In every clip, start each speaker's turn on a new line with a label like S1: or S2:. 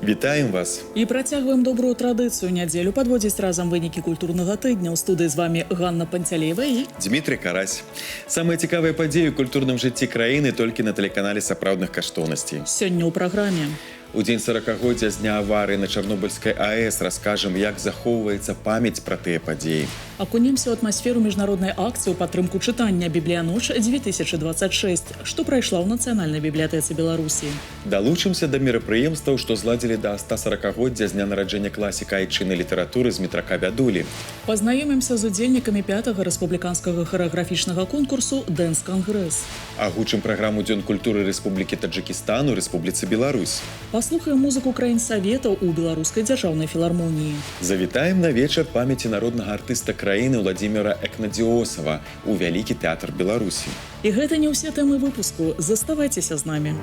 S1: Вітаем вас!
S2: І працягваем добрую традыцыю. Нядзелю падводзіць разам вынікі культурнага тыдня. У студыі з вами Ганна Панцялеева і
S1: Дмітрий Карась. Самыя цікавыя падзеі ў культурным жыцці краіны толькі на тэлеканале сапраўдных каштоўнасцей.
S2: сёння ў праграме.
S1: У дзень 40-годдзя з дня аварыі на Чарнобыльскай АЭС раскажам, як захоўваецца памяць пра тыя падзеі.
S2: Акунемся ў атмасферу міжнароднай акцыі ў падтрымку чытання «Бібліяноч 2026», што прайшла ў Нацыянальнай бібліятэцы Беларусі.
S1: Далучымся да мерапрыемстваў, што зладзілі да 140-годдзя з дня нараджэння класіка айчыннай літаратуры Змітрака Бядулі.
S2: Пазнаёмімся з удзельнікамі 5-го рэспубліканскага харэаграфічнага конкурсу «Дэнс-кангрэс».
S1: Агучым праграму Дзён культуры Рэспублікі Таджыкістан у Рэспубліцы Беларусь.
S2: Паслухаем музыку краін-саветаў у Беларускай дзяржаўнай філармоніі.
S1: Завітаем на вечар памяці народнага артыста краіны Владзіміра Экнадзіосава у Вялікі тэатр Беларусі.
S2: І гэта не ўсе тэмы выпуску. Заставайцеся з намі.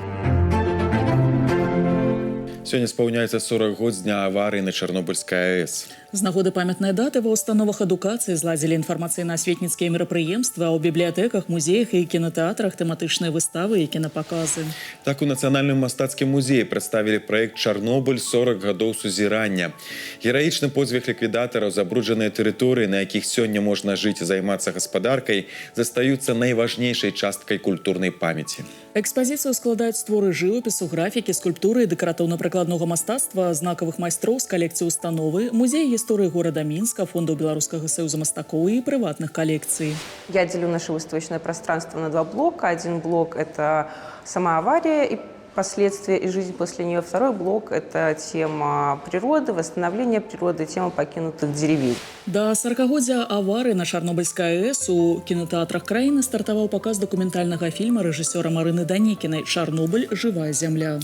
S1: Сёння спаўняецца 40 год з дня аварыі на Чарнобыльскай АЭС.
S2: З нагоды памятнай даты ва ўстановах адукацыі зладзілі інфармацыйна-асветніцкія мерапрыемствы, а ў бібліятэках, музеях і кінатэатрах тэматычныя выставы і кінапаказы.
S1: Так у Нацыянальным мастацкім музеі прадставілі праект «Чарнобыль. 40 гадоў сузірання». Гераічны подзвіг ліквідатараў, забруджаныя тэрыторыі, на якіх сёння можна жыць і займацца гаспадаркай, застаюцца найважнейшай часткай культурнай памяці.
S2: Экспазіцыю складаюць творы жывапісу, графікі, скульптуры і дэкаратыўна-прыкладнога мастацтва знакавых майстроў з калекцыі установы, музея гісторыі горада Мінска, фондаў Беларускага саюза мастакоў і прыватных калекцый.
S3: Я делю наше выставочное пространство на два блока. Один блок – это сама авария и последствия и жизнь после нее. Второй блок – это тема природы, восстановления природы, тема покинутых деревень.
S2: Да 40-годдзя аварыі на Чарнобыльскай АЭС у кінотеатрах краіны стартаваў паказ дакументальнага фільма рэжысёра Марыны Данікінай «Чарнобыль. Жывая зямля».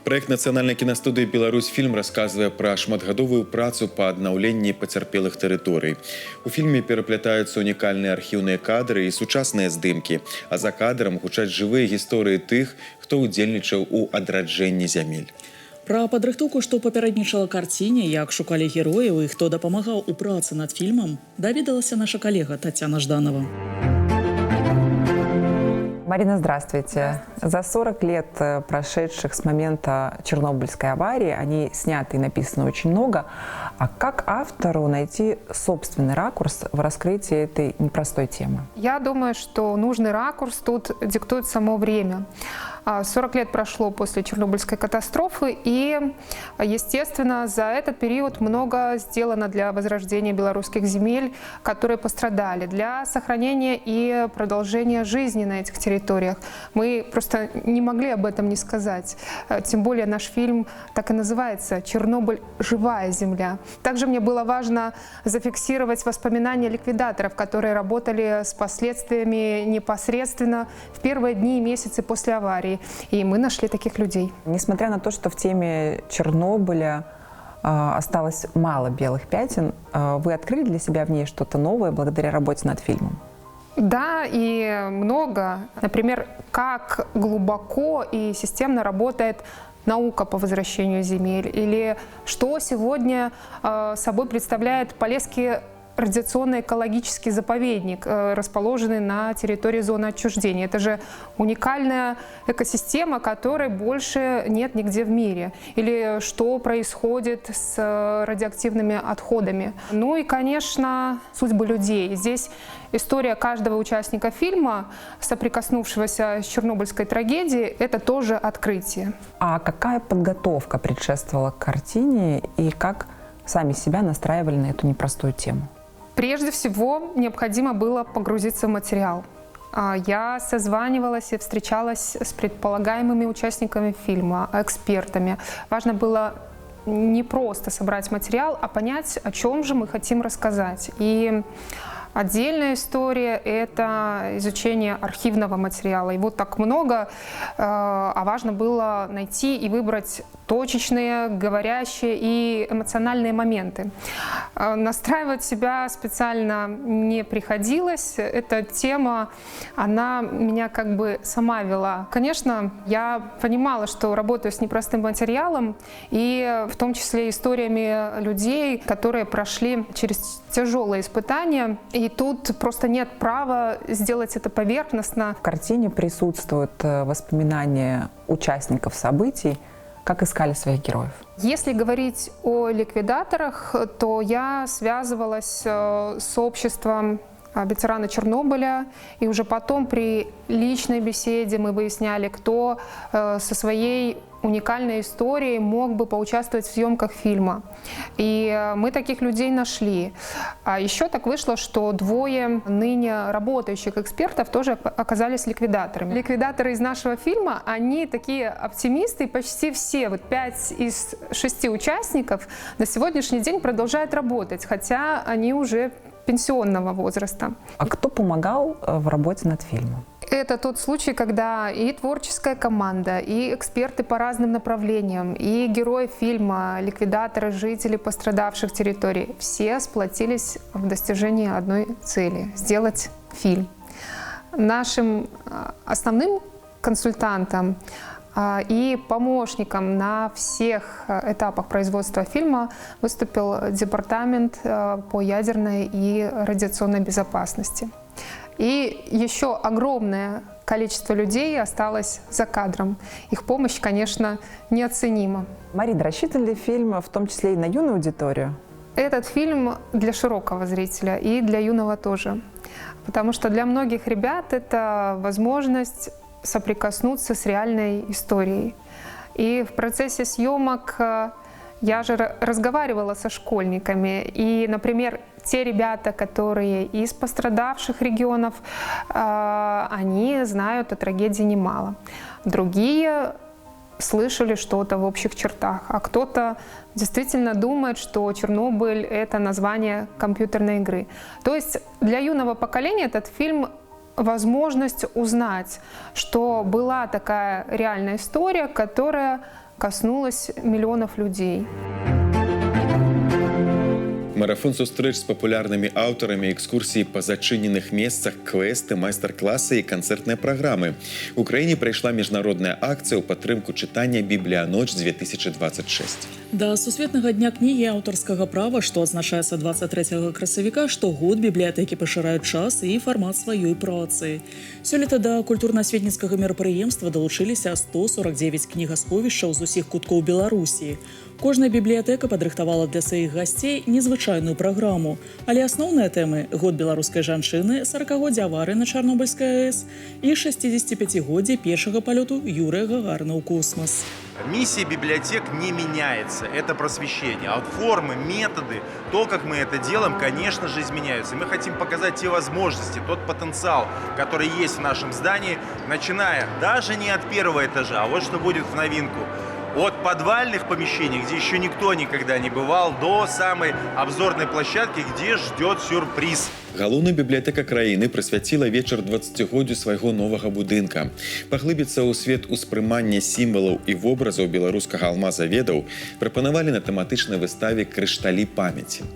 S1: Праект Нацыянальнай кінастудыі «Беларусь-фільм» расказвае пра шматгадовую працу па аднаўленні пацярпелых тэрыторый. У фільме пераплятаюцца унікальныя архіўныя кадры і сучасныя здымкі, а за кадрам гучаць жывыя гісторыі тых, хто ўдзельнічаў у адраджэнні зямель.
S2: Пра падрыхтоўку, што папярэднічала карціне, як шукалі герояў і хто дапамагаў у працы над фільмам, даведалася наша калега Татьяна Жданова.
S4: Марина, здравствуйте. За 40 лет, прошедших с момента Чернобыльской аварии, они сняты и написано очень много. А как автору найти собственный ракурс в раскрытии этой непростой темы?
S5: Я думаю, что нужный ракурс тут диктует само время. 40 лет прошло после Чернобыльской катастрофы, и, естественно, за этот период много сделано для возрождения белорусских земель, которые пострадали, для сохранения и продолжения жизни на этих территориях. Мы просто не могли об этом не сказать. Тем более наш фильм так и называется «Чернобыль. Живая земля». Также мне было важно зафиксировать воспоминания ликвидаторов, которые работали с последствиями непосредственно в первые дни и месяцы после аварии. И мы нашли таких людей.
S4: Несмотря на то, что в теме Чернобыля осталось мало белых пятен, вы открыли для себя в ней что-то новое благодаря работе над фильмом?
S5: Да, и много. Например, как глубоко и системно работает наука по возвращению земель, или что сегодня собой представляет Полесский радиационный экологический заповедник, расположенный на территории зоны отчуждения. Это же уникальная экосистема, которой больше нет нигде в мире. Или что происходит с радиоактивными отходами. Ну и, конечно, судьбы людей. Здесь история каждого участника фильма, соприкоснувшегося с чернобыльской трагедией, это тоже открытие.
S4: А какая подготовка предшествовала картине и как сами себя настраивали на эту непростую тему?
S5: Прежде всего, необходимо было погрузиться в материал. Я созванивалась и встречалась с предполагаемыми участниками фильма, экспертами. Важно было не просто собрать материал, а понять, о чем же мы хотим рассказать. И отдельная история – это изучение архивного материала. Его так много, а важно было найти и выбрать точечные, говорящие и эмоциональные моменты. Настраивать себя специально не приходилось. Эта тема, она меня как бы сама вела. Конечно, я понимала, что работаю с непростым материалом, и в том числе историями людей, которые прошли через тяжелые испытания. И тут просто нет права сделать это поверхностно.
S4: В картине присутствуют воспоминания участников событий, как искали своих героев?
S5: Если говорить о ликвидаторах, то я связывалась с обществом ветерана Чернобыля, и уже потом при личной беседе мы выясняли, кто со своей уникальной историей мог бы поучаствовать в съемках фильма. И мы таких людей нашли. А еще так вышло, что двое ныне работающих экспертов тоже оказались ликвидаторами. Ликвидаторы из нашего фильма, они такие оптимисты, и почти все, 5 из 6 участников на сегодняшний день продолжают работать, хотя они уже пенсионного возраста.
S4: А кто помогал в работе над фильмом?
S5: Это тот случай, когда и творческая команда, и эксперты по разным направлениям, и герои фильма, ликвидаторы, жители пострадавших территорий, все сплотились в достижении одной цели – сделать фильм. Нашим основным консультантом и помощником на всех этапах производства фильма выступил департамент по ядерной и радиационной безопасности. И еще огромное количество людей осталось за кадром. Их помощь, конечно, неоценима.
S4: Марина, рассчитан ли фильм в том числе и на юную аудиторию?
S5: Этот фильм для широкого зрителя и для юного тоже. Потому что для многих ребят это возможность соприкоснуться с реальной историей. И в процессе съемок я же разговаривала со школьниками. И, например, те ребята, которые из пострадавших регионов, они знают о трагедии немало. Другие слышали что-то в общих чертах, а кто-то действительно думает, что Чернобыль — это название компьютерной игры. То есть для юного поколения этот фильм — возможность узнать, что была такая реальная история, которая коснулась миллионов людей.
S1: Марафон сустрэч з папулярнымі аўтарамі, экскурсіі па зачыненых месцах, квесты, майстар-класы і канцэртныя праграмы. У краіне прайшла міжнародная акцыя ў падтрымку чытання «Бібліяноч-2026».
S2: Да Сусветнага дня кнігі і аўтарскага права, што адзначаецца 23 красавіка, штогод бібліятэкі пашыраюць час і фармат сваёй працы. Сёлета да культурна-асветніцкага мерапрыемства далучыліся 149 кнігасховішчаў з усіх куткоў Беларусі. Кожная бібліятэка падрыхтавала для сваіх гасцей незвычайную праграму, але асноўныя тэмы – год беларускай жанчыны, 40-годдзе аварыі на Чарнобыльскай АЭС і 65-годдзе першага палёту Юрыя Гагарына ў космас.
S6: Миссия библиотек не меняется, это просвещение. А вот формы, методы, то, как мы это делаем, конечно же, изменяются. Мы хотим показать те возможности, тот потенциал, который есть в нашем здании, начиная даже не от первого этажа, а вот что будет в новинку. От подвальных помещений, где еще никто никогда не бывал, до самой обзорной площадки, где ждет сюрприз.
S1: Галоўная бібліятэка краіны прысвяціла вечар 20годдзю свайго новага будынка. Паглыбіцца ў свет успрымання сімвалаў і вобразаў беларускага алмазаведаў прапанавалі на тэматычнай выставе «Крышталі памяці».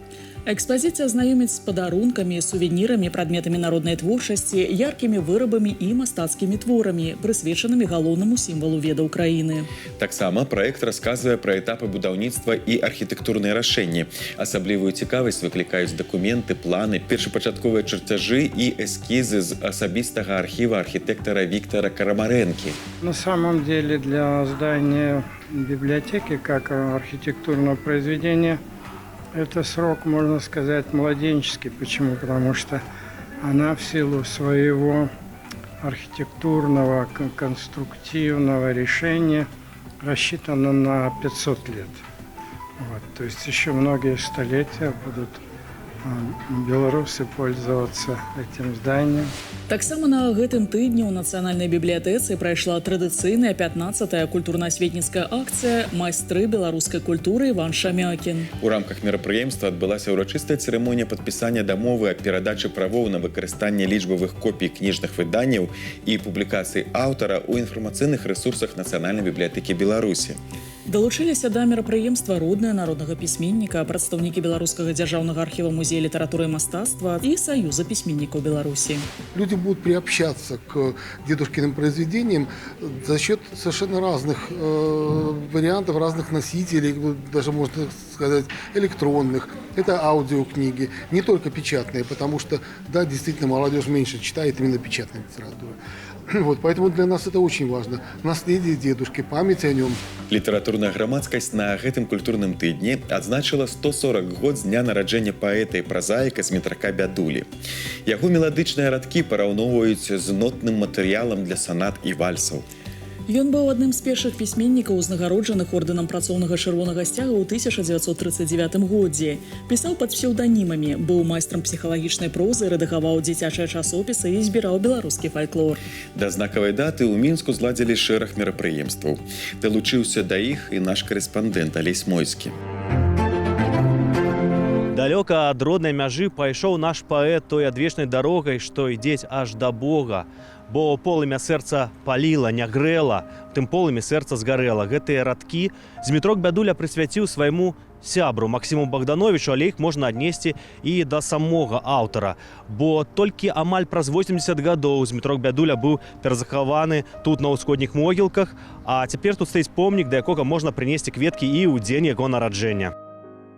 S2: Экспазіцыя знаёміць з падарункамі, сувенірамі, прадметамі народнай творчасці, яркімі вырабамі і мастацкімі творамі, прысвечанымі галоўнаму сімвалу ведаў краіны.
S1: Таксама праект расказвае пра этапы будаўніцтва і архітэктурныя рашэнні. Асаблівую цікавасць выклікаюць дакументы, планы, першапачатковыя чарцяжы і эскізы з асабістага архіва архітэктара Віктора Карамарэнкі.
S7: На самом деле для здания библиотеки как архитектурного произведения это срок, можно сказать, младенческий. Почему? Потому что она в силу своего архитектурного, конструктивного решения рассчитана на 500 лет. Вот. То есть еще многие столетия будут беларусы пользоваться этим зданием.
S2: Таксама на гэтым тыдні ў Нацыянальнай бібліятэцы прайшла традыцыйная 15-я культурна-асветніцкая акцыя «Майстры беларускай культуры» Іван Шамякін.
S1: У рамках мерапрыемства адбылася ўрачыстая цырымонія падпісання дамовы аб перадачы правоў на выкарыстанне лічбавых копій кніжных выданняў і публікацый аўтара ў інфармацыйных рэсурсах Нацыянальнай бібліятэкі Беларусі.
S2: Далучыліся да мерапрыемства родныя народнага пісьменніка, прадстаўнікі Беларускага дзяржаўнага архіва музея літаратуры і мастацтва і Саюза пісьменнікаў Беларусі.
S8: Люди будут приобщаться к дедушкиным произведениям за счет совершенно разных вариантов, разных носителей, даже можно сказать, электронных, это аудиокниги, не только печатные, потому что, да, действительно, молодежь меньше читает именно печатную литературу. Вот, поэтому для нас это очень важно. Наследие дедушки, память о нем.
S1: Літаратурная грамадскасць на гэтым культурным тыдні адзначыла 140 год з дня нараджэння паэта і празаіка Змітрака Бядулі. Яго меладычныя радкі параўноўваюць з нотным матэрыялам для санат і вальсаў.
S2: Ён быў адным з першых пісьменнікаў, узнагароджаных ордэнам працоўнага чырвонага сцяга ў 1939 годзе. Пісаў пад псеўданімамі, быў майстрам псіхалагічнай прозы, рэдагаваў дзіцячыя часопісы і збіраў беларускі фальклор.
S1: Да знакавай даты ў Мінску зладзілі шэраг мерапрыемстваў. Далучыўся да іх і наш карэспандэнт Алесь Мойскі.
S9: Далёка ад роднай мяжы пайшоў наш паэт той адвечнай дарогай, што ідзець аж да Бога. Бо полымя сэрца паліла, не грэла, тым полымі сэрца згарэла. Гэтыя радкі Змітрок Бядуля прысвяціў свайму сябру Максіму Богдановичу, але іх можна аднесці і да самога аўтара. Бо толькі амаль праз 80 гадоў Змітрок Бядуля быў перазахаваны тут на ўсходніх могілках, а цяпер тут стаіць помнік, да якога можна прынесці кветкі і ў дзень яго нараджэння.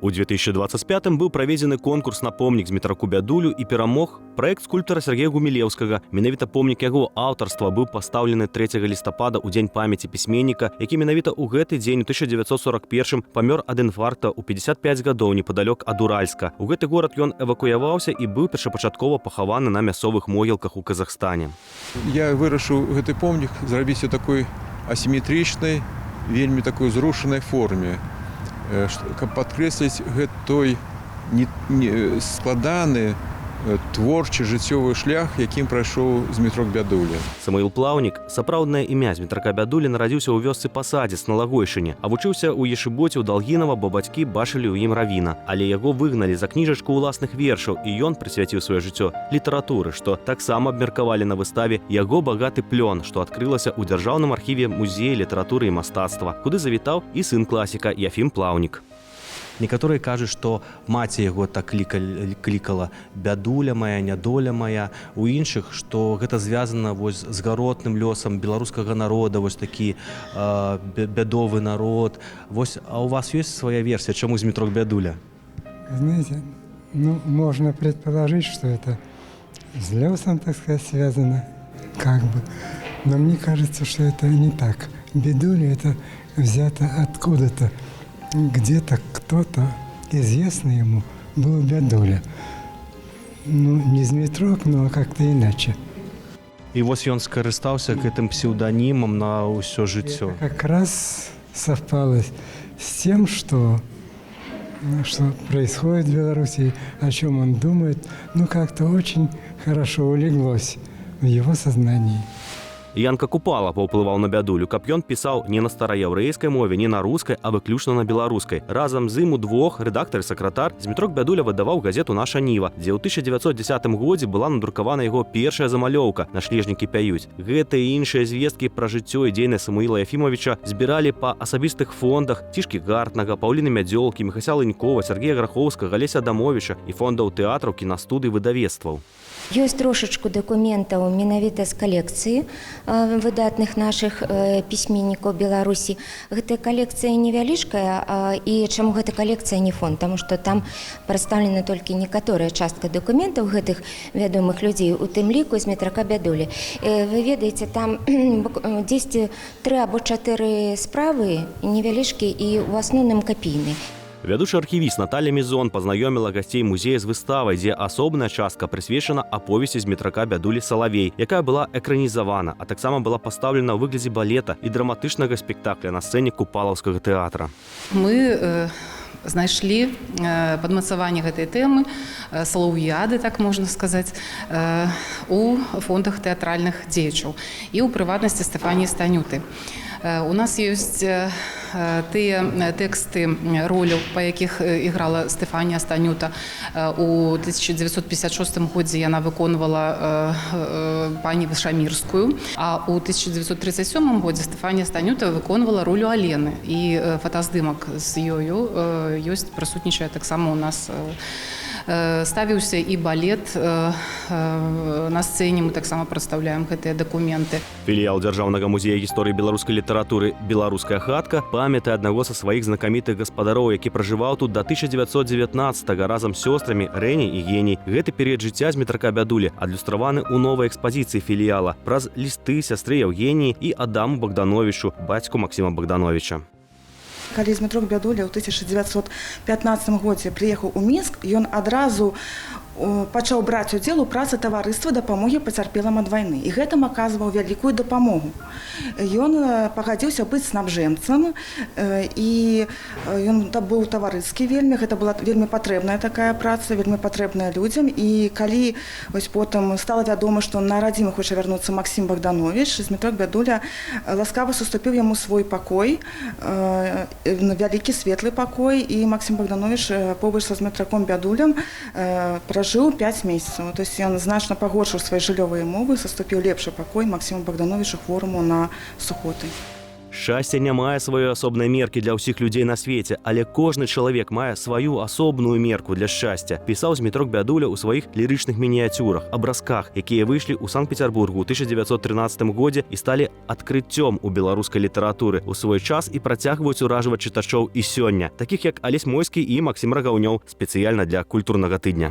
S9: У 2025-м быў праведзены конкурс на помнік Змітраку Бядулю і перамог праект скульптара Сергея Гумілеўскага. Менавіта помнік яго аўтарства быў пастаўлены 3 лістапада ў дзень памяці пісьменніка, які менавіта ў гэты дзень у 1941 памёр ад інфаркта ў 55 гадоў непадалёк ад Уральска. У гэты горад ён эвакуяваўся і быў першапачаткова пахаваны на мясцовых могілках у Казахстане.
S10: Я вырашыў гэты помнік зрабіць у такой асіметрычнай, вельмі такой зрушанай форме, каб падкрэсліць гэты складаны творчы жыццёвы шлях, якім прайшоў Змітрок Бядуля.
S9: Самуіл Плаўнік, сапраўднае імя Змітрака Бядулі, нарадзіўся ў вёсцы Пасадзіц на Лагойшыне, а вучыўся ў ешыбоце ў Далгінава, бо бацькі бачылі ў ім равіна. Але яго выгналі за кніжачку ўласных вершаў, і ён прысвяціў сваё жыццё літаратуры, што таксама абмеркавалі на выставе яго багаты плён, што адкрылася ў дзяржаўным архіве музея літаратуры і мастацтва, куды завітаў і сын класіка Яфім Плаўнік. Некаторыя кажуць, што маці яго так клікала «бядуля моя, нядоля моя», у іншых, што гэта звязана з гаротным лёсам беларускага народа, такі бядовы народ. А у вас ёсць свая версія, чаму Змітрок Бядуля?
S11: Знаете, можно предположить, что это с лёсом, так сказать, связано, как бы. Но мне кажется, что это не так. Бядуля это взято откуда-то. Где-то кто-то, известный ему, был Бядуля. Не Змітрок, но как-то иначе.
S9: І вось ён скарыстаўся гэтым псеўданімам на ўсё жыццё.
S11: Это как раз совпало с тем, что происходит в Беларуси, о чем он думает, как-то очень хорошо улеглось в его сознании.
S9: Янка Купала паўплываў на Бядулю, каб ён пісаў не на стараяўрэйскай мове, не на рускай, а выключна на беларускай. Разам з ім удвох, рэдактар і сакратар, Змітрок Бядуля выдаваў газету «Наша Ніва», дзе ў 1910 годзе была надрукавана яго першая замалёўка «Нашлежнікі пяюць». Гэтыя і іншыя звесткі пра жыццё і дзейнасць Самуіла Яфімавіча збіралі па асабістых фондах Цішкі Гартнага, Паўліны Мядзёлкі, Міхася Лынькова, Сергея Грахоўскага, Алеся Адамовіча і фондаў тэатраў, кінастудый, выдавецтваў.
S12: Ёсць трошачку дакументаў менавіта з калекцыі выдатных нашых пісьменнікаў Беларусі. Гэтая калекцыя невялічкая, і чаму гэта калекцыя не фонд? Таму што там прадстаўлена толькі некаторая частка дакументаў гэтых вядомых людзей, у тым ліку Змітрака Бядулі. Вы ведаеце, там 10, 3 або 4 справы невялічкі і ў асноўным капійны.
S9: Вядучы архівіст Наталья Мізон пазнаёміла гасцей музея з выставай, дзе асобная частка прысвечана аповесці Змітрака Бядулі «Салавей», якая была экранізавана, а таксама была пастаўлена ў выглядзе балета і драматычнага спектакля на сцэне Купалаўскага тэатра.
S13: Мы знайшлі падмацаванне гэтай тэмы, салаўяды, так можна сказаць, у фондах тэатральных дзеячаў і ў прыватнасці Стэфаніі Станюты. У нас ёсць тыя тэксты роляў, па якіх іграла Стэфанія Станюта. У 1956 годзе яна выконвала пані Вышамірскую, а ў 1937 годзе Стэфанія Станюта выконвала ролю Алены. І фотаздымак з ёю ёсць, прысутнічае таксама у нас ставіўся і балет на сцэне, мы таксама прадстаўляем гэтыя дакументы.
S9: Філіял Дзяржаўнага музея гісторыі беларускай літаратуры «Беларуская хатка» памятае аднаго са сваіх знакамітых гаспадароў, які пражываў тут да 1919-го разам з сёстрамі Рэняй і Геняй. Гэты перыяд жыцця Змітрака Бядулі адлюстраваны ў новай экспазіцыі філіяла праз лісты сястры Яўгеніі і Адаму Богдановичу, бацьку Максима Богдановича.
S14: Калі Змітрок Бядуля ў 1915 годзе прыехаў у Мінск, ён адразу пачаў браць удзел у працы таварыства дапамогі пацярпелым ад вайны. І гэтым аказваў вялікую дапамогу. Ён пагадзіўся быць снабжэнцам, і ён быў таварыскі вельмі. Гэта была вельмі патрэбная такая праца, вельмі патрэбная людзям. І калі потым стала вядома, што на радзіму хоча вярнуцца Максім Богданович, Змітрок Бядуля ласкава суступіў яму свой пакой, вялікі светлы пакой, і Максім Богданович побач са Змітраком Бядулем жыў 5 месяцаў. То есть ён значна пагоршыў свае жыллёвыя умовы, саступіў лепшы пакой Максіму Богдановичу хвораму на сухоты.
S9: Шчасце не мае сваёй асобнай меркі для ўсіх людзей на свеце, але кожны чалавек мае сваю асобную мерку для шчасця, пісаў Змітрок Бядуля ў сваіх лірычных мініяцюрах, абразках, якія выйшлі ў Санкт-Петербургу ў 1913 годзе і сталі адкрыццём у беларускай літаратуры ў свой час і працягваюць уражваць чытачоў і сёння, такіх як Алесь Мойскі і Максім Рагаўнёў, спецыяльна для культурнага тыдня.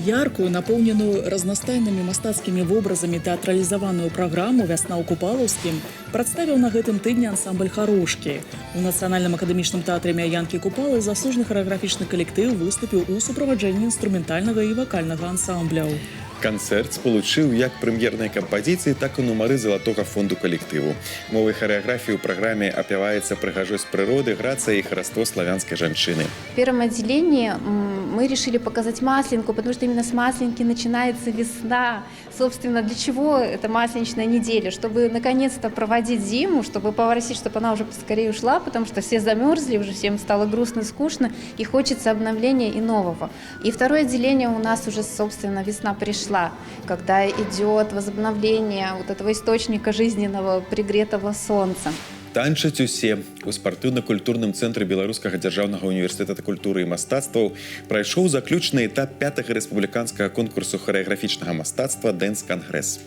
S2: Яркую, напоўненую разнастайнымі мастацкімі вобразамі тэатралізаваную праграму «Вясна ў Купалаўскім» прадставіў на гэтым тыдні ансамбль «Харошкі». У Нацыянальным акадэмічным тэатры імя Янкі Купалы засужны харэаграфічны калектыў выступіў у суправаджэнні інструментальнага і вакальнага ансамбляў.
S1: Канцэрт спалучыў як прэм'ерныя кампазіцыі, так і нумары залатога фонду калектыву. Мовай харэаграфіі ў праграме апяваецца прыгажосць прыроды, грацыя і хараство славянскай жанчыны.
S15: В первом отделении мы решили показать Масленку, потому что именно с Масленки начинается весна. Собственно, для чего эта масленичная неделя? Чтобы наконец-то проводить зиму, чтобы попросить, чтобы она уже поскорее ушла, потому что все замерзли, уже всем стало грустно, скучно, и хочется обновления и нового. И второе отделение у нас уже, собственно, весна пришла, когда идет возобновление вот этого источника жизненного, пригретого солнцем.
S1: Танчаць усе. У спартыўна-культурным цэнтры Беларускага дзяржаўнага універсітэта культуры і мастацтваў прайшоў заключны этап 5-го рэспубліканскага конкурсу харэаграфічнага мастацтва «Дэнс-кангрэс».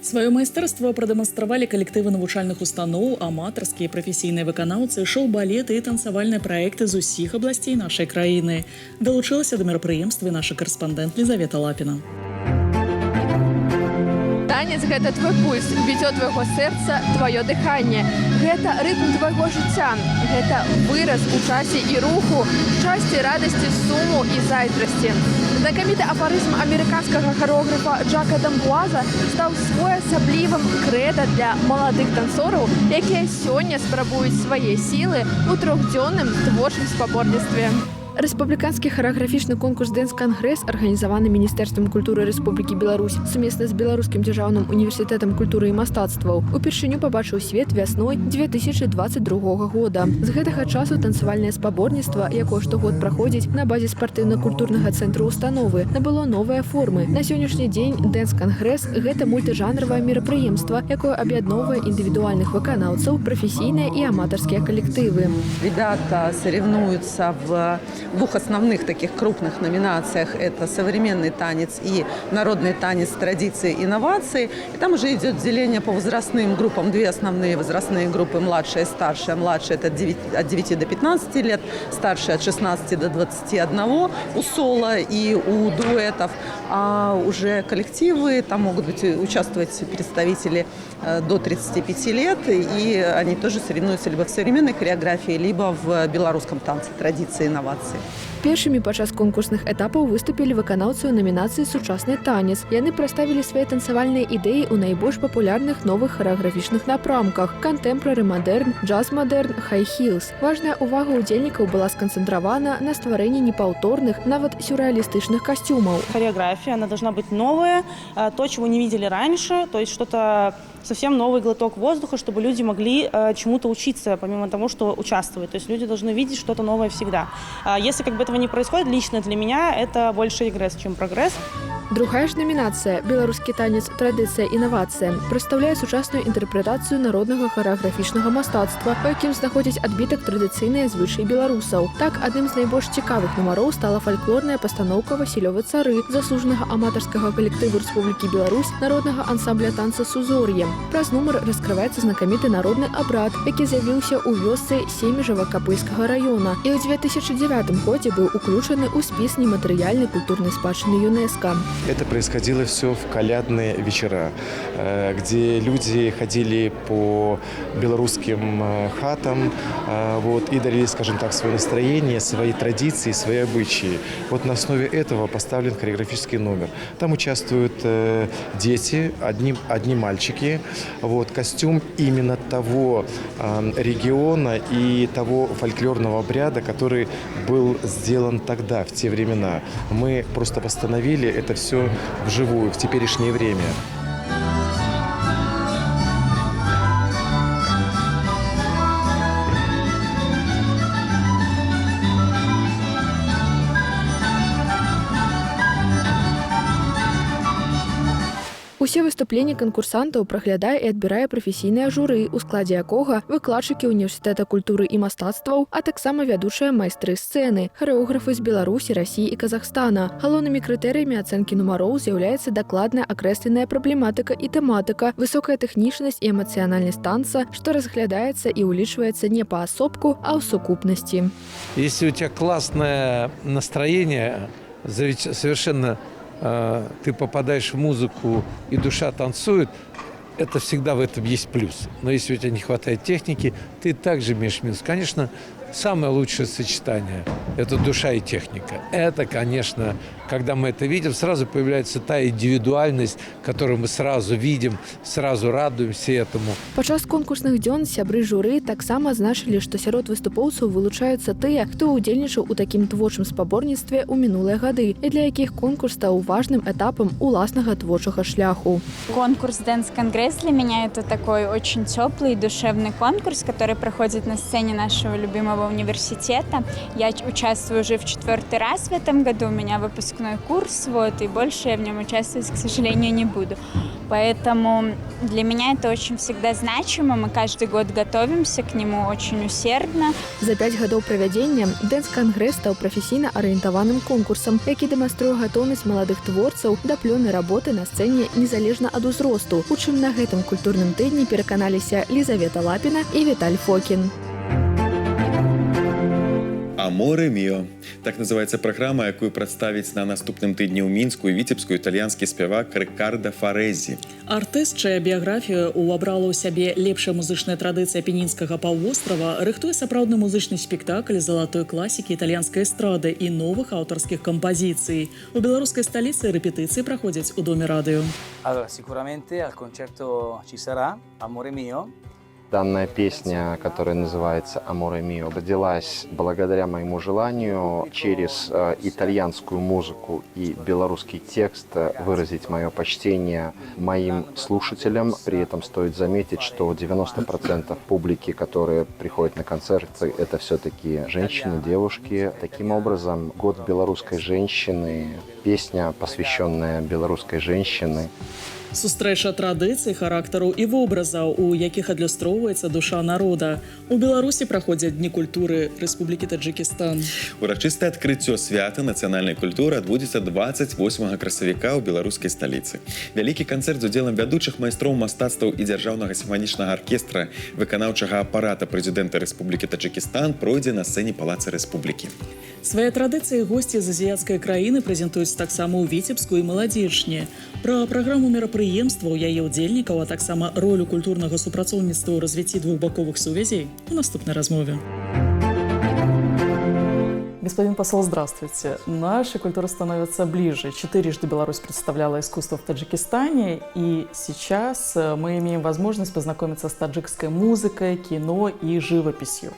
S2: Сваё майстэрства прадэманстравалі калектывы навучальных устаноў, аматарскія прафесійныя выканаўцы, шоу-балеты і танцавальныя праекты з усіх абласцей нашай краіны. Далучылася да мерапрыемства наша карэспандэнт Лізавета Лапіна.
S16: Танец – гэта твой пульс, біццё твайго сэрца, твоё дыханне. Гэта рытм твайго жыцця. Гэта выраз у часе і руху, шчасці, радасці, суму і зайздрасці. Знакаміты афарызм амерыканскага харэографа Джака Дамбуаза стаў своеасаблівым крэда для маладых танцораў, якія сёння спрабуюць свае сілы ў трохдзённым творчым спаборніцтве. Рэспубліканскі харэаграфічны конкурс «Дэнс-кангрэс», арганізаваны Міністэрствам культуры Рэспублікі Беларусь сумесна з Беларускім дзяржаўным універсітэтам культуры і мастацтваў, упершыню пабачыў свет вясной 2022 года. З гэтага часу танцавальнае спаборніцтва, якое штогод праходзіць на базе спартыўна-культурнага цэнтру установы, набыло новыя формы. На сённяшні дзень «Дэнс-кангрэс» – гэта мультыжанравае мерапрыемства, якое аб'ядноўвае індывідуальных выканаўцаў, прафесійныя і аматарскія калектывы.
S17: Ребята соревнуются в двух основных таких крупных номинациях. Это современный танец и народный танец традиции и инноваций. И там уже идет деление по возрастным группам. Две основные возрастные группы, младшая и старшая. Младшая – это от 9 до 15 лет, старшая – от 16 до 21 у соло и у дуэтов. А уже коллективы, там могут быть участвовать представители до 35 лет, и они тоже соревнуются либо в современной хореографии, либо в белорусском танце традиции и инноваций.
S16: Першымі падчас конкурсных этапаў выступілі выканаўцы ў намінацыі «Сучасны танец». Яны прадставілі свае танцавальныя ідэі ў найбольш папулярных новых харэаграфічных напрамках – кантэмпрары мадэрн, джаз-мадэрн, хай-хілс. Важная ўвага ўдзельнікаў была сканцэнтравана на стварэнні непаўторных, нават сюрреалістычных костюмаў.
S18: Хореография, она должна быть новая, то, чего не видели раньше, то есть что-то совсем новый глоток воздуха, чтобы люди могли чему-то учиться, помимо того, что участвовать. То есть люди должны видеть что-то новое всегда. Если этого не происходит, лично для меня это больше регресс, чем прогресс.
S16: Другая ж номінацыя «Беларускі танец. Традыцыя. Інавацыя» прадстаўляе сучасную інтэрпрэтацыю народнага харэаграфічнага мастацтва, у якім знаходзіць адбітак традыцыйныя звычаі беларусаў. Так, адным з найбольш цікавых нумароў стала фальклорная пастаноўка «Васілёвы цары» заслужанага аматарскага калектыву Рэспублікі Беларусь народнага ансамбля танца «Сузор'е». Праз нумар раскрываецца знакаміты народны абрад, які з'явіўся ў вёсцы Семежава-Капыльскага раёна і ў 2009 годзе быў уключаны ў спіс нематэрыяльнай культурнай спадчыны ЮНЕСКО.
S19: Это происходило все в колядные вечера, где люди ходили по белорусским хатам и дарили, скажем так, свое настроение, свои традиции, свои обычаи. Вот на основе этого поставлен хореографический номер. Там участвуют дети, одни мальчики. Костюм именно того региона и того фольклорного обряда, который был сделан тогда, в те времена. Мы просто восстановили это все вживую, в теперешнее время.
S16: Усе выступленні канкурсантаў праглядае і адбірае прафесійнае журы, у складзе якога выкладчыкі універсітэта культуры і мастацтваў, а таксама вядучыя майстры сцэны, харэографы з Беларусі, Расіі і Казахстана. Галоўнымі крытэрыямі ацэнкі нумароў з'яўляецца дакладная акрэсленая праблематыка і тэматыка, высокая тэхнічнасць і эмацыянальнасць танца, што разглядаецца і ўлічваецца не паасобку, а ў сукупнасці.
S20: Если у тебя классное настроение, совершенно ты попадаешь в музыку и душа танцует, это всегда в этом есть плюс. Но если у тебя не хватает техники, ты также имеешь минус. Конечно, самое лучшее сочетание – это душа и техника. Это, конечно, когда мы это видим, сразу появляется та индивидуальность, которую мы сразу видим, сразу радуемся этому.
S16: Падчас конкурсных дзён сябры журы таксама адзначылі, што сярод выступоўцаў вылучаюцца тыя, хто ўдзельнічаў у такім творчым спаборніцтве ў мінулыя гады і для якіх конкурс стаў важным этапам уласнага творчага шляху.
S21: Конкурс Dance Congress для меня это такой очень теплый и душевный конкурс, который проходит на сцене нашего любимого университета. Я участвую уже в 4-й раз в этом году, у меня выпускной курс, и больше я в нем участвовать, к сожалению, не буду. Поэтому для меня это очень всегда значимо, мы каждый год готовимся к нему очень усердно.
S16: За 5 гадоў правядзення Dance Congress стаў прафесійна арыентаваным конкурсам, які дэманструе гатоўнасць маладых творцаў да плённай работы на сцэне незалежна ад узросту, у чым на гэтым культурным тыдні пераканаліся Лізавета Лапіна і Віталь Фокін.
S1: «Аморе міо» – так называется программа, якую прадставіць на наступным тыдні ў Мінску і Віцебску італьянскі спявак Рикардо Фарэзі.
S2: Артыст, чая біяграфію увабрала ў сябе лепшая музычная традыцыя Апенінскага паўвострава, рыхтуе сапраўдны музычны спектакль залатой класікі італьянскай эстрады і новых аўтарскіх кампазіцый. У беларускай сталіцы рэпетыцыі праходзяць у Доме радыё.
S22: Sicuramente al concerto ci sarà «Amore mio».
S23: Данная песня, которая называется «Аморе мио», родилась благодаря моему желанию через итальянскую музыку и белорусский текст выразить мое почтение моим слушателям. При этом стоит заметить, что 90% публики, которые приходят на концерты, это все-таки женщины, девушки. Таким образом, год белорусской женщины, песня, посвященная белорусской женщине.
S2: Сустрэча традыцый, характару і вобразаў, у якіх адлюстроўваецца душа народа. У Беларусі праходзяць Дні культуры Рэспублікі Таджыкістан.
S1: Урачыстае адкрыццё свята нацыянальнай культуры адбудзецца 28 красавіка ў беларускай сталіцы. Вялікі канцэрт з удзелам вядучых майстроў мастацтваў і дзяржаўнага сімфанічнага аркестра выканаўчага апарата прэзідэнта Рэспублікі Таджыкістан пройдзе на сцэне Палаца Рэспублікі.
S2: Свае традыцыі госці з азіяцкай краіны прэзентуюць таксама ў Віцебску і Маладзечні. Пра праграму мерапрыемстваў яе ўдзельнікаў, а таксама ролю культурнага супрацоўніцтва ў развіцці двухбаковых сувязей у наступнай размове. Господин посол, здравствуйте. Наши культуры становятся ближе. 4-жды Беларусь представляла искусство в Таджикистане, и сейчас мы имеем возможность познакомиться с таджикской музыкой, кино и живописью.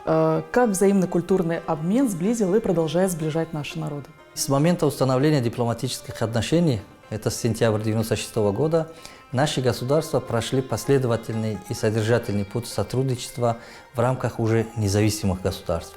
S2: Как взаимный культурный обмен сблизил и продолжает сближать наши народы?
S22: С момента установления дипломатических отношений, это с сентября 1996 года, наши государства прошли последовательный и содержательный путь сотрудничества в рамках уже независимых государств.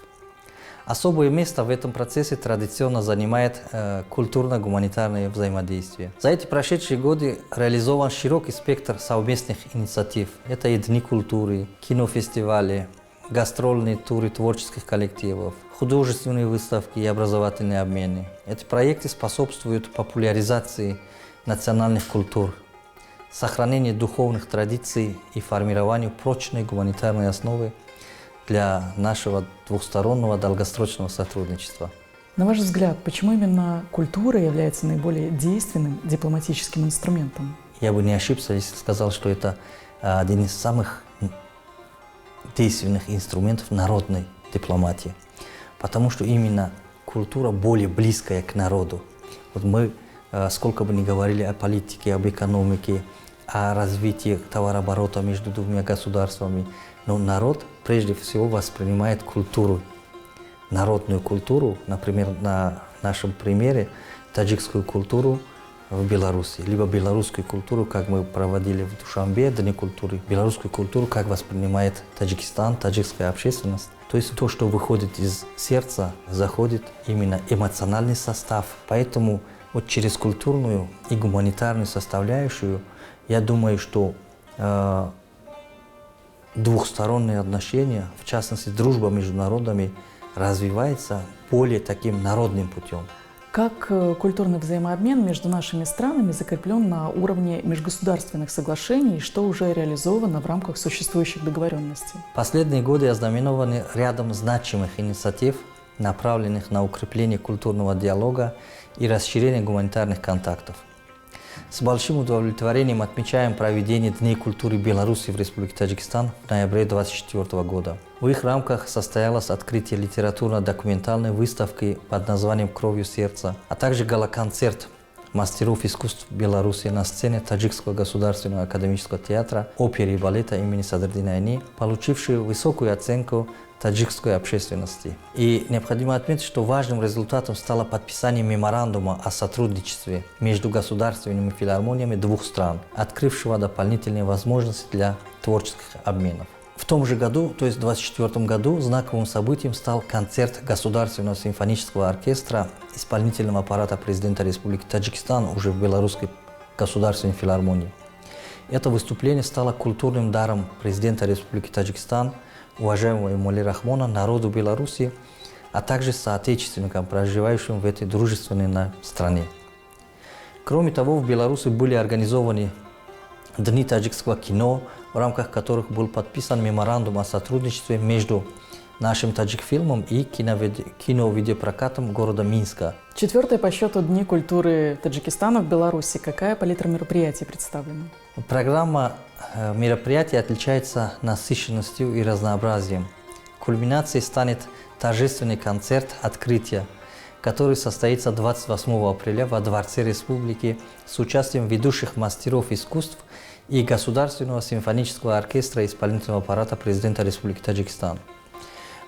S22: Особое место в этом процессе традиционно занимает культурно-гуманитарное взаимодействие. За эти прошедшие годы реализован широкий спектр совместных инициатив. Это и Дни культуры, кинофестивали, гастрольные туры творческих коллективов, художественные выставки и образовательные обмены. Эти проекты способствуют популяризации национальных культур, сохранению духовных традиций и формированию прочной гуманитарной основы для нашего двухстороннего долгосрочного сотрудничества.
S2: На ваш взгляд, почему именно культура является наиболее действенным дипломатическим инструментом?
S22: Я бы не ошибся, если сказал, что это один из самых действенных инструментов народной дипломатии. Потому что именно культура более близкая к народу. Вот мы, сколько бы ни говорили о политике, об экономике, о развитии товарооборота между двумя государствами, но народ прежде всего воспринимает культуру, народную культуру, например, на нашем примере, таджикскую культуру в Беларуси, либо белорусскую культуру, как мы проводили в Душанбе, Дни культуры, белорусскую культуру, как воспринимает Таджикистан, таджикская общественность. То есть то, что выходит из сердца, заходит именно эмоциональный состав. Поэтому вот через культурную и гуманитарную составляющую, я думаю, что двухсторонние отношения, в частности, дружба между народами, развивается более таким народным путем.
S2: Как культурный взаимообмен между нашими странами закреплен на уровне межгосударственных соглашений, что уже реализовано в рамках существующих договоренностей?
S22: Последние годы ознаменованы рядом значимых инициатив, направленных на укрепление культурного диалога и расширение гуманитарных контактов. С большим удовлетворением отмечаем проведение Дней культуры Беларуси в Республике Таджикистан в ноябре 2024 года. В их рамках состоялось открытие литературно-документальной выставки под названием «Кровью сердца», а также гала-концерт мастеров искусств Беларуси на сцене Таджикского государственного академического театра, оперы и балета имени Садриддина Айни, получившие высокую оценку таджикской общественности. И необходимо отметить, что важным результатом стало подписание меморандума о сотрудничестве между государственными филармониями двух стран, открывшего дополнительные возможности для творческих обменов. В том же году, то есть в 2024 году, знаковым событием стал концерт Государственного симфонического оркестра исполнительного аппарата президента Республики Таджикистан уже в Белорусской государственной филармонии. Это выступление стало культурным даром президента Республики Таджикистан, уважаемого Эмомали Рахмона, народу Беларуси, а также соотечественникам, проживающим в этой дружественной стране. Кроме того, в Беларуси были организованы Дни таджикского кино, в рамках которых был подписан меморандум о сотрудничестве между нашим таджикфильмом и киновидеопрокатом города Минска.
S2: 4-е по счету Дни культуры Таджикистана в Беларуси. Какая палитра мероприятий представлена?
S22: Программа мероприятий отличается насыщенностью и разнообразием. Кульминацией станет торжественный концерт открытия, который состоится 28 апреля во Дворце Республики с участием ведущих мастеров искусств и Государственного симфонического оркестра исполнительного аппарата президента Республики Таджикистан.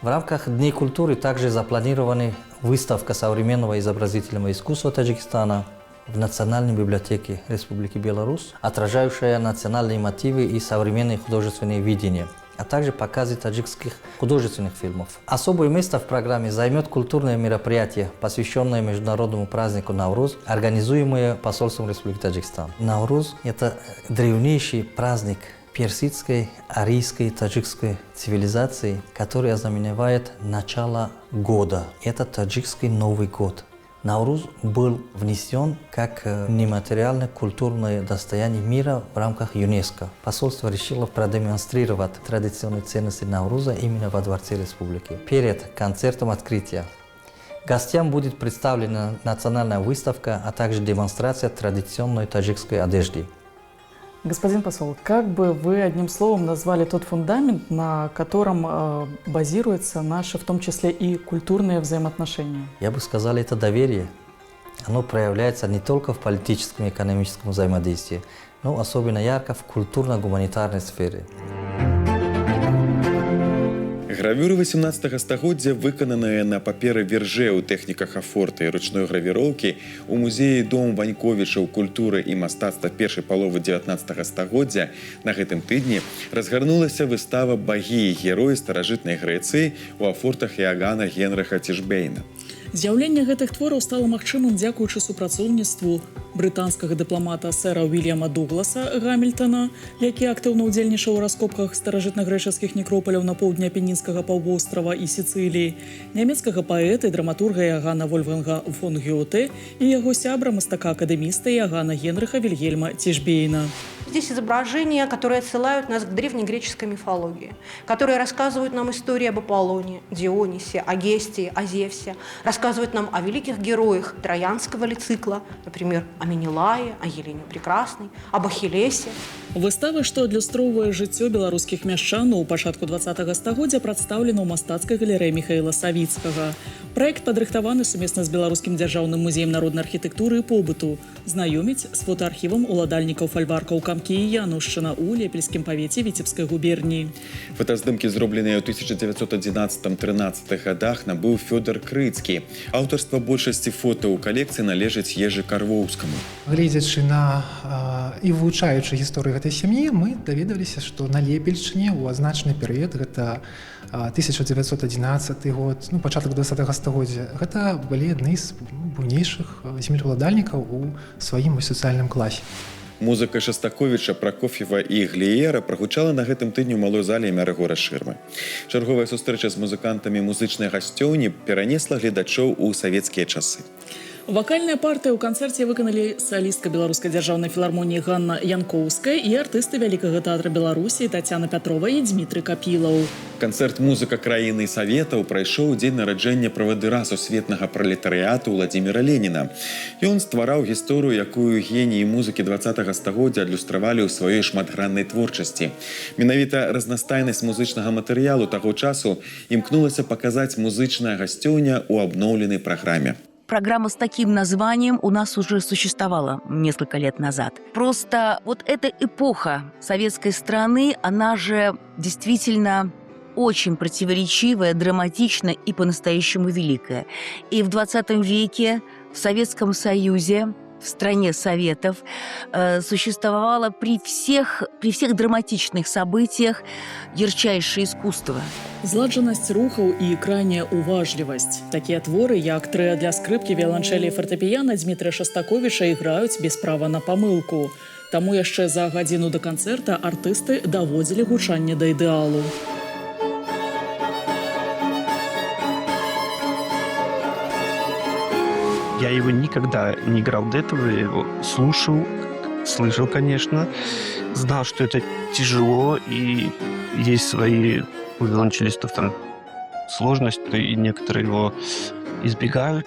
S22: В рамках Дней культуры также запланирована выставка современного изобразительного искусства Таджикистана в Национальной библиотеке Республики Беларусь, отражающая национальные мотивы и современные художественные видения, а также показы таджикских художественных фильмов. Особое место в программе займет культурное мероприятие, посвященное международному празднику Навруз, организуемое посольством Республики Таджикистан. Навруз – это древнейший праздник персидской, арийской, таджикской цивилизации, который ознаменовывает начало года. Это таджикский Новый год. Навруз был внесен как нематериальное культурное достояние мира в рамках ЮНЕСКО. Посольство решило продемонстрировать традиционные ценности Навруза именно во Дворце Республики. Перед концертом открытия гостям будет представлена национальная выставка, а также демонстрация традиционной таджикской одежды.
S2: Господин посол, как бы вы одним словом назвали тот фундамент, на котором базируются наши, в том числе и культурные взаимоотношения?
S22: Я бы сказал, это доверие. Оно проявляется не только в политическом и экономическом взаимодействии, но особенно ярко в культурно-гуманитарной сфере.
S1: Гравюры 18 стагоддзя, выкананыя на паперы віржэ ў тэхніках афорта і ручной гравіроўкі, у музеі Дом Ваньковічаў культуры і мастацтва першай паловы 19 стагоддзя на гэтым тыдні разгарнулася выстава «Багі і героі старажытнай Грэцыі» у афортах Іагана Генрыха Тишбейна.
S2: З'яўленне гэтых твораў стала магчымым дзякуючы супрацоўніцтву брытанскага дыпламата сэра Уільяма Дугласа Гамільтона, які актыўна ўдзельнічаў у раскопках старажытнагрэчаскіх некропаляў на поўдні Апенінскага паўвострава і Сіцыліі, нямецкага паэта і драматурга Іагана Вольфганга фон Гёте і яго сябра мастака-акадэміста Іагана Генрыха Вільгельма Тишбейна.
S3: Здесь изображения, которые отсылают нас к древнегреческой мифологии, которые рассказывают нам истории об Аполлоне, Дионисе, Агестии, о Зевсе, рассказывают нам о великих героях троянского ли цикла, например, о Менелае, о Елене Прекрасной, об Ахиллесе.
S2: Выстава, што адлюстроўвае жыццё беларускіх мяшчан у пачатку 20-го стагоддзя, прадстаўлена ў мастацкай галерэі Міхаіла Савіцкага. Праект падрыхтаваны сумесна з Беларускім дзяржаўным музеем народнай архітэктуры і побыту. Знаёміць з фотоархівам уладальнікаў фальваркаў Камкі і Янушчына ў Лепельскім павеце Віцебскай губерніі.
S1: Фотаздымкі, зробленыя ў 1911-13 гадах, набыў Фёдор Крыцкі. Аўтарства большасці фота ў калекцыі належыць Ежы Карвоўскаму.
S4: Гледзячы на і вывучаючы гісторыю гэтай сям'і, мы даведаліся, што на Лепельшчыне ў азначаны перыяд, гэта 1911 год, пачатак 20-го стагоддзя, гэта былі адны з буйнейшых землеўладальнікаў у сваім сацыяльным класе.
S1: Музыка Шастаковіча, Пракоф'ева і Гліера прагучала на гэтым тыдню ў малой зале імя Рыгора Шырмы. Чарговая сустрэча з музыкантамі музычнай гасцёўні перанесла гледачоў у савецкія часы.
S2: Вакальныя партыі ў канцэрце выканалі салістка Беларускай дзяржаўнай філармоніі Ганна Янкоўская і артысты Вялікага тэатра Беларусі Тацяна Пятрова і Дзмітрый Капілаў.
S1: Канцэрт «Музыка краіны Саветаў» прайшоў у дзень нараджэння правадыра сусветнага пралетарыяту Владзіміра Леніна. Ён ствараў гісторыю, якую геніі музыкі 20-го стагоддзя адлюстравалі ў сваёй шматграннай творчасці. Менавіта разнастайнасць музычнага матэрыялу таго часу імкнулася паказаць музычная гасцёўня ў абноўленай праграме.
S5: Программа с таким названием у нас уже существовала несколько лет назад. Просто вот эта эпоха советской страны, она же действительно очень противоречивая, драматичная и по-настоящему великая. И в 20 веке в Советском Союзе, в стране Советов, существовало при всех драматичных событиях ярчайшее искусство.
S2: Зладжанасць рухаў і крайняя уважлівасць. Такія творы, як трыа для скрыпкі, віяланчэлі і фартэпіяна Дзмітрыя Шастаковіча іграюць без права на памылку. Таму яшчэ за гадзіну да канцэрта артысты даводзілі гучанне да ідэалу.
S24: Я его никогда не играл до этого, я его слышал, конечно, знал, что это тяжело, и есть свои у виолончелистов там сложности, и некоторые его избегают.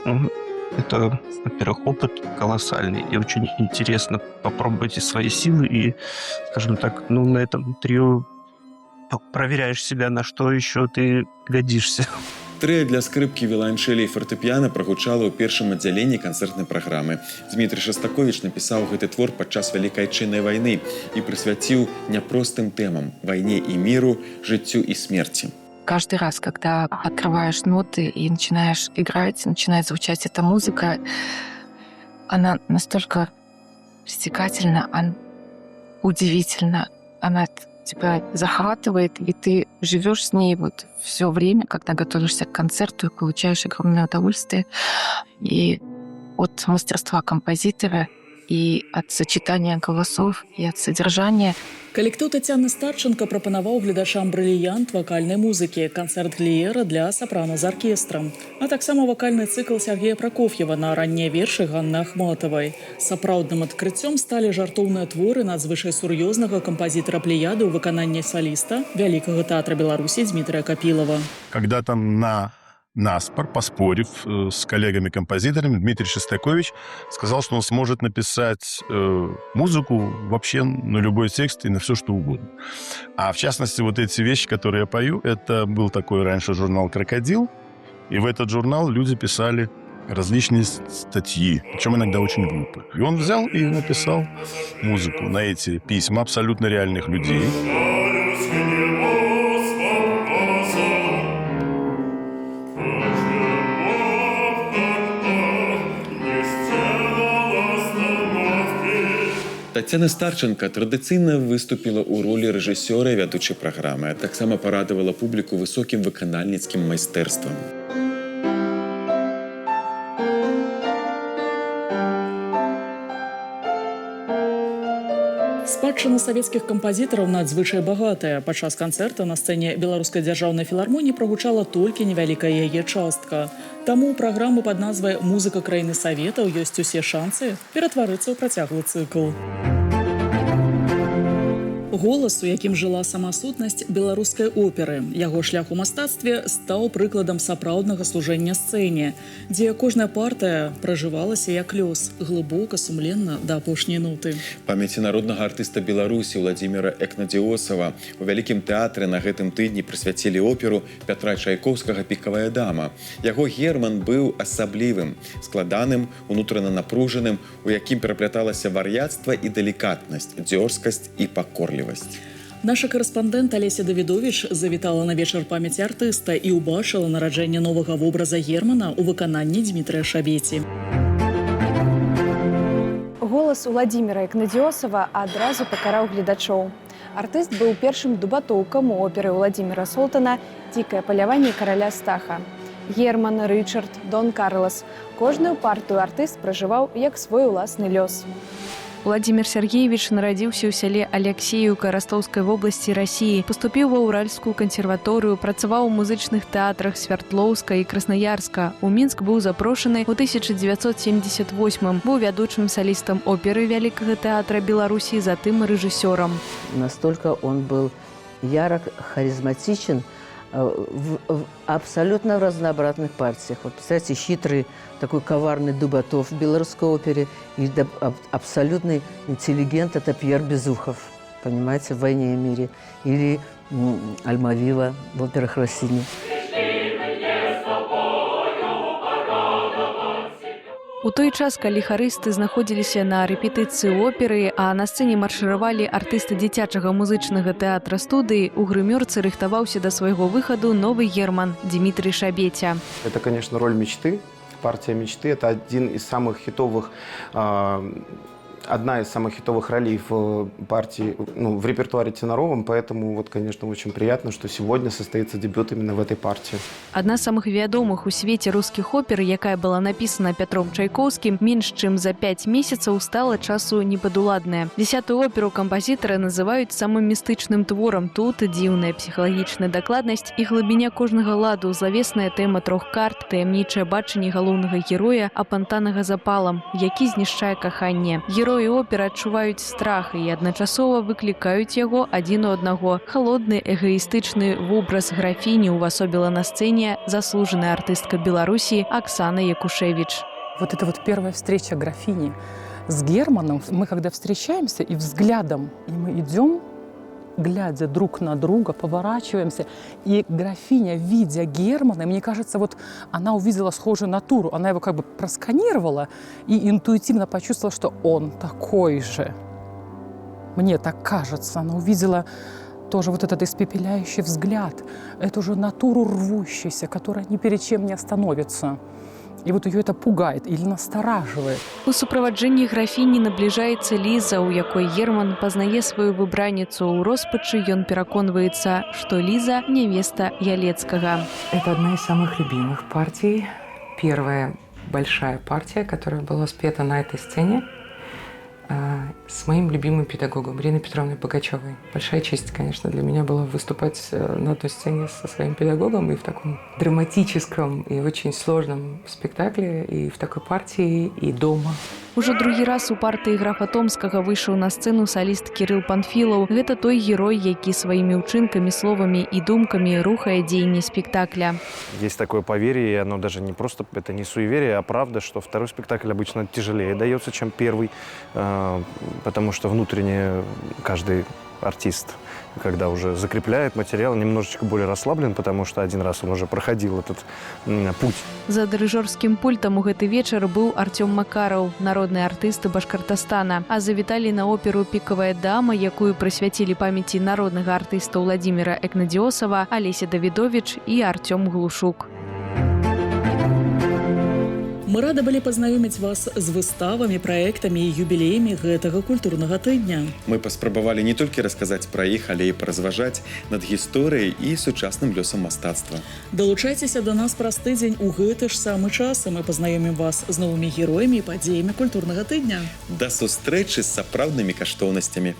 S24: Это, во-первых, опыт колоссальный, и очень интересно попробовать свои силы, и, скажем так, на этом трио проверяешь себя, на что еще ты годишься.
S1: Трыа для скрыпкі, віяланчэлі і фартэпіяна прагучала ў першым аддзяленні канцэртнай праграмы. Дзмітрый Шастаковіч напісаў гэты твор падчас Вялікай Айчыннай вайны і прысвяціў няпростым тэмам – вайне і міру, жыццю і смерці.
S25: Каждый раз, когда открываешь ноты и начинаешь играть, начинает звучать эта музыка, она настолько стекательна, удивительна, она тебя захватывает, и ты живешь с ней вот все время, когда готовишься к концерту, и получаешь огромное удовольствие и от мастерства композитора, и от сочетания голосов, и от содержания.
S2: Калектыў Тацяны Старченко прапанаваў гледачам брыліянт вакальнай музыкі, канцэрт Гліера для сапрано з аркестрам, а таксама вакальны цыкл Сергея Пракоф'ева на раннія вершы Ганны Ахматавай. Сапраўдным адкрыццём сталі жартоўныя творы надзвычай сур'ёзнага кампазітара плеяды ў выкананні саліста Вялікага тэатра Беларусі Дзмітрыя Капілава.
S26: Когда там наспор, поспорив с коллегами-композиторами, Дмитрий Шостакович сказал, что он сможет написать музыку вообще на любой текст и на все, что угодно. А в частности, вот эти вещи, которые я пою, это был такой раньше журнал «Крокодил», и в этот журнал люди писали различные статьи, причем иногда очень глупые. И он взял и написал музыку на эти письма абсолютно реальных людей.
S1: Тацяна Старченко традыцыйна выступіла ў ролі рэжысёра і вядучай праграмы, а таксама парадавала публіку высокім выканальніцкім майстэрствам.
S2: Спадчына савецкіх кампазітараў надзвычай багатая. Падчас канцэрта на сцэне Беларускай дзяржаўнай філармоніі прагучала толькі невялікая яе частка. Таму ў праграмы пад назвай «Музыка краіны Саветаў» ёсць усе шансы ператварыцца ў працяглы цыкл. Голас, у якім жыла сама сутнасць беларускай оперы. Яго шлях у мастацтве стаў прыкладам сапраўднага служэння сцэне, дзе кожная партыя пражывалася як лёс, глыбока, сумленна да апошняй ноты.
S1: Памяці народнага артыста Беларусі Владзіміра Экнадзіосава у Вялікім тэатры на гэтым тыдні прысвяцілі оперу Пятра Чайкоўскага «Пікавая дама». Яго Герман быў асаблівым, складаным, унутрана напружаным, у якім перапляталася вар'яцтва і далікатнасць, дзёрзкасць і пакорлівасць.
S2: Наша карэспандэнт Алеся Давідовіч завітала на вечар памяці артыста і ўбачыла нараджэнне новага вобраза Германа ў выкананні Дмітрыя Шабеці.
S6: Голас Владзіміра Экнадзіосава адразу пакараў гледачоў. Артыст быў першым дубатоўкам у оперы Владзіміра Солтана «Дзікае паляванне караля Стаха». Герман, Рычард, Дон Карлас. Кожную партыю артыст пражываў як свой уласны лёс.
S7: Владимир Сергеевич нарадзіўся ў сяле Алексеевка Ростовской вобласці России, паступіў ва Уральскую кансерваторыю, працаваў у музычных тэатрах Свярдлоўска і Краснаярска. У Мінск быў запрошаны ў 1978-м, быў вядучым салістам оперы Вялікага тэатра Беларусі, затым рэжысёрам.
S8: Настолько он был ярок, харизматичен в абсолютно разнообразных партиях. Вот, представьте, хитрый, такой коварный Дубатов в белорусской опере и абсолютный интеллигент – это Пьер Безухов, понимаете, в «Войне и мире». Или Альмавива в операх Россини.
S7: У той час, калі харысты знаходзіліся на рэпетыцыі оперы, а на сцэне маршыравалі артысты дзіцячага музычнага тэатра студыі, у грымёрцы рыхтаваўся да свайго выхаду новы Герман Дмітрий Шабеця.
S23: Это, конечно, роль мечты. Партия мечты – это один из самых хитовых, одна из самых хитовых ролей в партии, в репертуаре теноровом, поэтому, вот, конечно, очень приятно, что сегодня состоится дебют именно в этой партии.
S7: Одна з самых вядомых у свеце рускіх опер, якая была напісана Пятром Чайкоўскім, менш чым за 5 месяцаў стала часу непадуладная. 10-ю оперу кампазітары называюць самым містычным творам. Тут дзіўная псіхалагічная дакладнасць і глыбіня кожнага ладу, злавесная тэма 3 карт, таямнічае бачанне галоўнага героя, апантанага запалам, які знішчае каханне. Героі оперы адчуваюць страх і адначасова выклікаюць яго адзін у аднаго. Халодны, эгоістычны вобраз графіні увасобіла на сцэне заслуженная артистка Беларуси Оксана Якушевич.
S10: Вот это вот первая встреча графини с Германом. Мы когда встречаемся и взглядом, и мы идем, глядя друг на друга, поворачиваемся, и графиня, видя Германа, мне кажется, вот она увидела схожую натуру, она его как бы просканировала и интуитивно почувствовала, что он такой же. Мне так кажется, она увидела тоже вот этот испепеляющий взгляд, эту же натуру рвущейся, которая ни перед чем не остановится. И вот ее это пугает или настораживает.
S7: У суправаджэнні графіні набліжаецца Ліза, у якой Герман пазнае сваю выбранніцу. У роспачы ён пераконваецца, што Ліза – невеста Ялецкага.
S11: Это одна из самых любимых партий. Первая большая партия, которая была спета на этой сцене с моим любимым педагогом Ириной Петровной Богачевой. Большая честь, конечно, для меня была выступать на одной сцене со своим педагогом и в таком драматическом и очень сложном спектакле, и в такой партии, и дома.
S7: Ужо другі раз у партыі графа Томскага выйшаў на сцэну саліст Кірыл Панфілаў. Гэта той герой, які сваімі ўчынкамі, словамі і думкамі рухае дзеянне спектакля.
S19: Есть такое поверье, оно даже не просто, это не суеверие, а правда, что второй спектакль обычно тяжелее дается, чем первый, потому что внутренне каждый артист, когда уже закрепляет материал, немножечко более расслаблен, потому что один раз он уже проходил этот путь.
S7: За дырыжорскім пультам у гэты вечар быў Артём Макараў, народны артыст Башкортостана. А завіталі на оперу «Пікавая дама», якую прысвяцілі памяці народнага артыста Владимира Экнадзіосава, Алеся Давідовіч і Артём Глушук.
S2: Мы рады былі пазнаёміць вас з выставамі, праектамі і юбілеямі гэтага культурнага тыдня.
S1: Мы паспрабавалі не толькі расказаць пра іх, але і паразважаць над гісторыяй і сучасным лёсам мастацтва.
S2: Далучайцеся да нас праз тыдзень у гэты ж самы час, і мы пазнаёмім вас з новымі героямі і падзеямі культурнага тыдня.
S1: Да сустрэчы з сапраўднымі каштоўнасцямі.